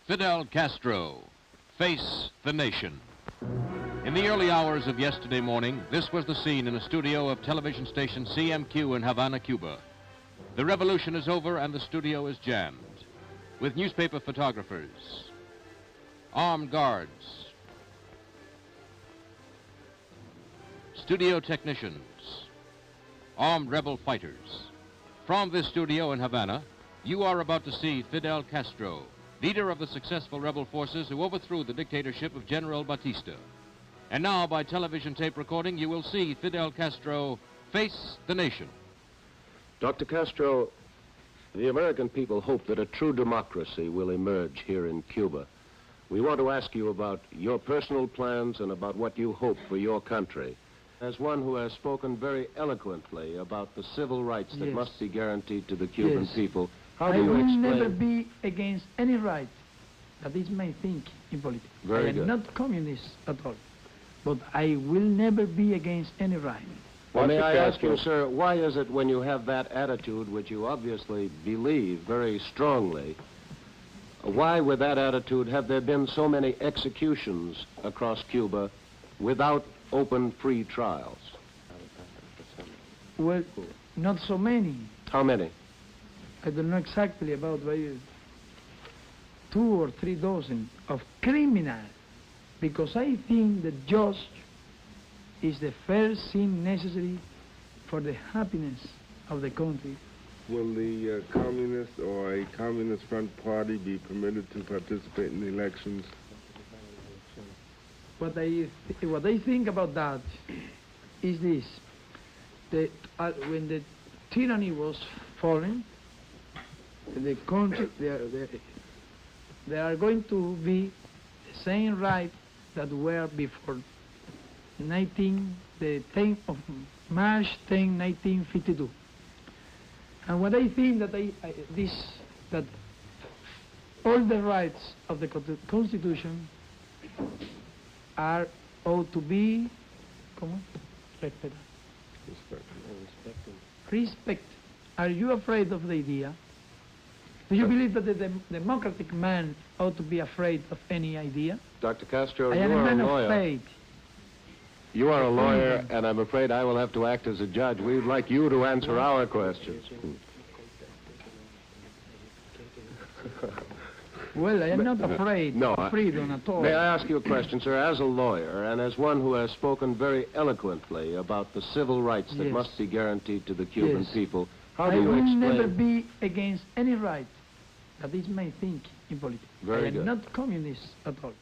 Fidel Castro, Face the Nation. In the early hours of yesterday morning, this was the scene in a studio of television station CMQ in Havana, Cuba. The revolution is over and the studio is jammed with newspaper photographers, armed guards, studio technicians, armed rebel fighters. From this studio in Havana, you are about to see Fidel Castro, leader of the successful rebel forces who overthrew the dictatorship of General Batista. And now, by television tape recording, you will see Fidel Castro face the nation. Dr. Castro, the American people hope that a true democracy will emerge here in Cuba. We want to ask you about your personal plans and about what you hope for your country. As one who has spoken very eloquently about the civil rights that must be guaranteed to the Cuban people, how do you explain? I will never be against any right. That is my thinking in politics. Very I good. am not communist at all. But I will never be against any right. Well, may I ask you, sir, why is it when you have that attitude, which you obviously believe very strongly, why with that attitude have there been so many executions across Cuba without open, free trials? Well, not so many. How many? I don't know exactly about 2 or 3 dozen of criminals, because I think the judge is the first thing necessary for the happiness of the country. Will the communist or a communist front party be permitted to participate in the elections? What I think about that is this: when the tyranny was falling, the country they are going to be the same right that were before the 10th of March 10, 1952. And what I think that that all the rights of the Constitution ought to be respect. Are you afraid of the idea? Do you believe that the democratic man ought to be afraid of any idea? Dr. Castro, I you am are a man a of lawyer. faith. You are a lawyer, and I'm afraid I will have to act as a judge. We would like you to answer our questions. Well, I am not afraid of freedom at all. May I ask you a question, sir? As a lawyer and as one who has spoken very eloquently about the civil rights that must be guaranteed to the Cuban people, how do you explain? I will never be against any right. That is my thinking in politics. Very I am good. not communist at all.